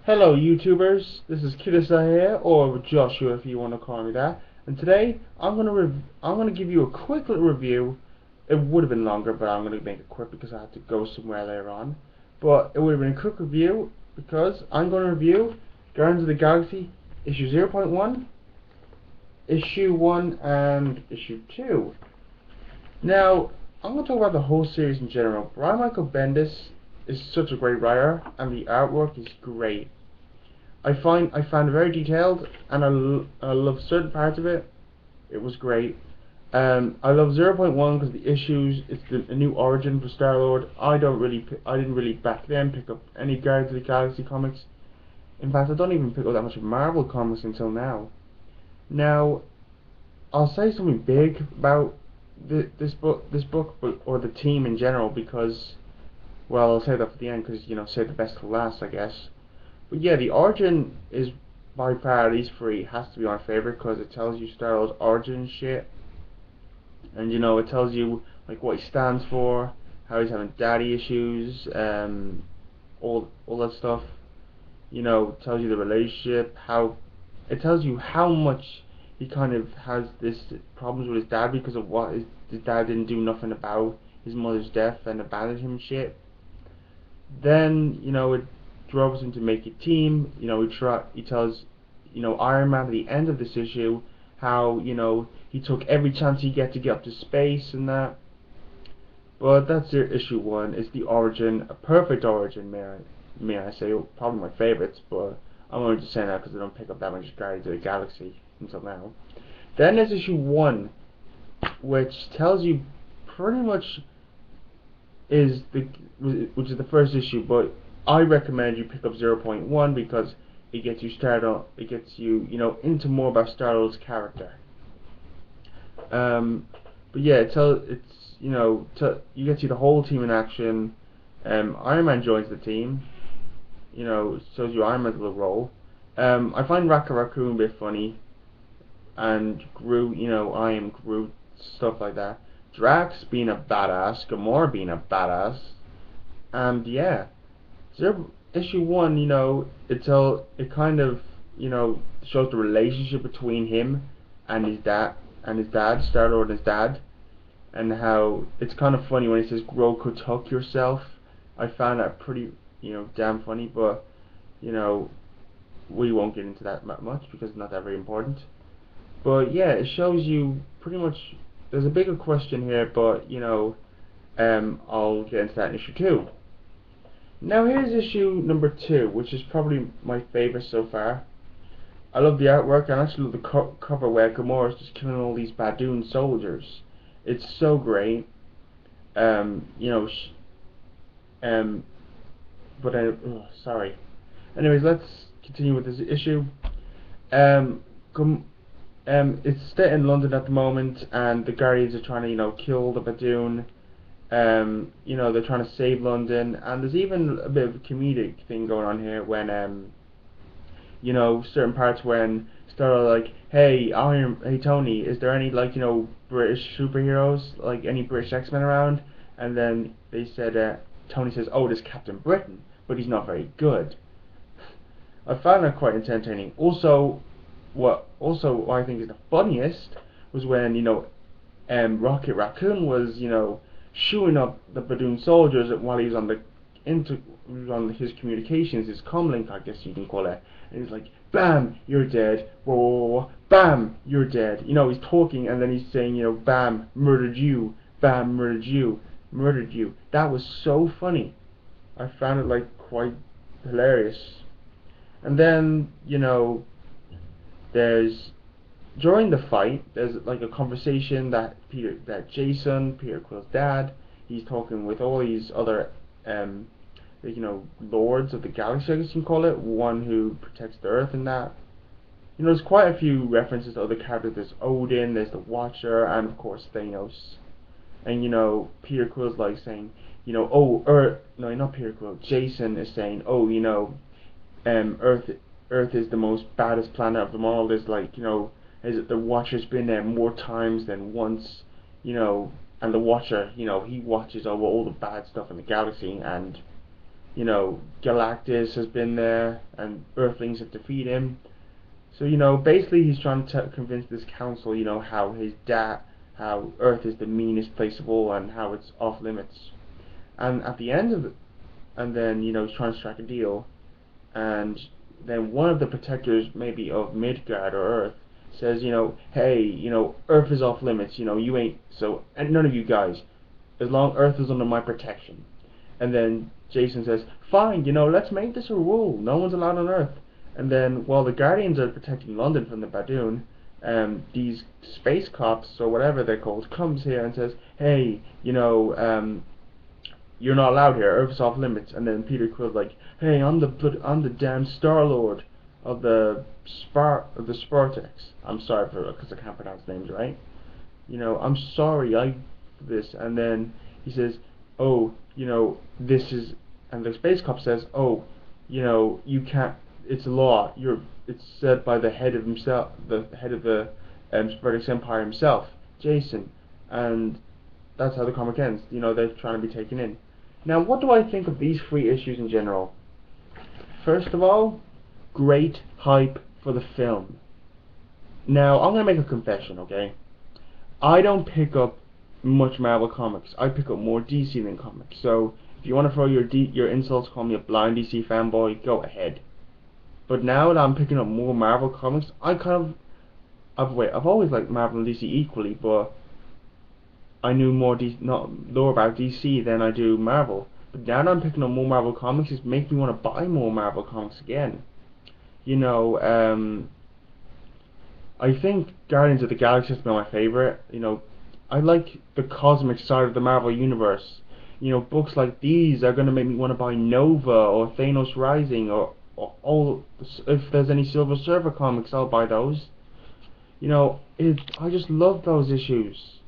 Hello YouTubers, this is Kidasa here, or Joshua if you want to call me that. And today I'm gonna give you a quick little review. It would have been longer, but I'm gonna make it quick because I had to go somewhere later on. But it would have been a quick review because I'm gonna review Guardians of the Galaxy issue 0.1, issue 1, and issue 2. Now I'm gonna talk about the whole series in general. Brian Michael Bendis is such a great writer, and the artwork is great. I found it very detailed, and I love certain parts of it. It was great. I love 0.1 because the issues. It's a new origin for Star Lord. I didn't really back then pick up any Guardians of the Galaxy comics. In fact, I don't even pick up that much of Marvel comics until now. Now, I'll say something big about this book, or the team in general, because, well, I'll say that for the end because save the best for last, I guess. But yeah, the origin is by far, these three has to be my favorite because it tells you Star-Lord's origin and shit, and it tells you like what he stands for, how he's having daddy issues, all that stuff. It tells you the relationship, how it tells you how much he kind of has this problems with his dad because of what his dad didn't do nothing about his mother's death and abandoned him and shit. Then it drove him to make a team. He tells Iron Man at the end of this issue how he took every chance he get to get up to space and that. But that's issue 1. It's the origin, a perfect origin, may I say, probably my favorites. But I'm only just saying that because I don't pick up that much Guardians of the Galaxy until now. Then there's issue 1, which tells you pretty much which is the first issue, but I recommend you pick up 0.1 because it gets you started. It gets you, into more about Star-Lord's character. But yeah, you get to see the whole team in action. Iron Man joins the team. Shows you Iron Man's little role. I find Rocket Raccoon a bit funny, and Groot, I am Groot, stuff like that. Drax being a badass, Gamora being a badass, and yeah. Issue 1, it kind of, shows the relationship between him and his dad, Star-Lord and his dad, and how it's kind of funny when he says, "Grow Kotok yourself." I found that pretty, damn funny, but, we won't get into that much because it's not that very important. But yeah, it shows you pretty much, there's a bigger question here, but, I'll get into that in issue 2. Now here's issue number 2, which is probably my favorite so far. I love the artwork, and I actually love the cover where Gamora is just killing all these Badoon soldiers. It's so great. Sorry. Anyways, let's continue with this issue. It's set in London at the moment, and the Guardians are trying to, kill the Badoon. They're trying to save London, and there's even a bit of a comedic thing going on here when, certain parts when Star like, hey Tony, is there any British superheroes, like any British X-Men around? And then they said, Tony says, oh, there's Captain Britain, but he's not very good. I found that quite entertaining. Also, what I think is the funniest was when Rocket Raccoon was shooing up the Badoon soldiers while he was on his communications, his comlink, I guess you can call it, and he's like, bam, you're dead, whoa, bam, you're dead. He's talking, and then he's saying, bam, murdered you, bam, murdered you, murdered you. That was so funny. I found it quite hilarious. And then there's during the fight, there's a conversation that Jason, Peter Quill's dad, he's talking with all these other, lords of the galaxy, I guess you can call it, one who protects the Earth and that. There's quite a few references to other characters. There's Odin, there's the Watcher, and of course Thanos. And Peter Quill's saying, no, not Peter Quill. Jason is saying, Earth is the most baddest planet of them all. There's the Watcher's been there more times than once, and the Watcher, he watches over all the bad stuff in the galaxy, and you know, Galactus has been there, and Earthlings have defeated him. So, you know, basically he's trying to convince this council, you know, how how Earth is the meanest place of all, and how it's off limits. And at the end of it, and then, you know, he's trying to strike a deal, and then one of the protectors, maybe of Midgard or Earth, says, you know, hey, you know, Earth is off limits, you know, you ain't, so, and none of you guys, as long Earth is under my protection. And then Jason says, fine, you know, let's make this a rule, no one's allowed on Earth. And then, while the Guardians are protecting London from the Badoon, these space cops, or whatever they're called, comes here and says, hey, you know, you're not allowed here, Earth's off limits. And then Peter Quill's like, hey, I'm the damn Star-Lord of the Spartax. I'm sorry because I can't pronounce names right. You know, I'm sorry, this. And then he says, oh, you know, this is, and the space cop says, oh, you know, you can't, it's law, it's said by the head of himself, the head of the Spartax Empire himself, Jason. And that's how the comic ends. You know, they're trying to be taken in. Now, what do I think of these 3 issues in general? First of all, great hype for the film. Now, I'm going to make a confession, okay? I don't pick up much Marvel comics. I pick up more DC than comics. So, if you want to throw your insults, call me a blind DC fanboy, go ahead. But now that I'm picking up more Marvel comics, I've always liked Marvel and DC equally, but I knew more about DC than I do Marvel. But now that I'm picking up more Marvel comics, it makes me want to buy more Marvel comics again. You know, I think Guardians of the Galaxy has been my favorite. You know, I like the cosmic side of the Marvel Universe. You know, books like these are going to make me want to buy Nova or Thanos Rising or all. If there's any Silver Surfer comics, I'll buy those. You know, I just love those issues.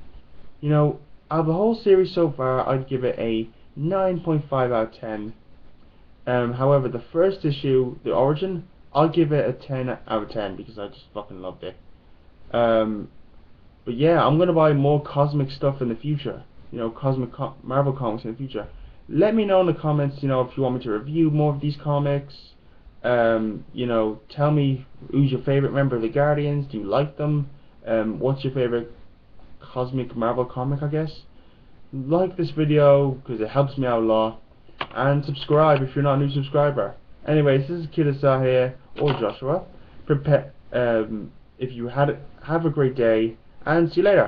You know, out of the whole series so far, I'd give it a 9.5 out of 10. However, the first issue, The Origin, I'll give it a 10 out of 10 because I just fucking loved it. But yeah, I'm gonna buy more cosmic stuff in the future. You know, Marvel comics in the future. Let me know in the comments, you know, if you want me to review more of these comics. You know, tell me who's your favorite member of the Guardians. Do you like them? What's your favorite cosmic Marvel comic, I guess? Like this video because it helps me out a lot, and subscribe if you're not a new subscriber. Anyways, this is Kidasa here, or Joshua. If you have a great day, and see you later.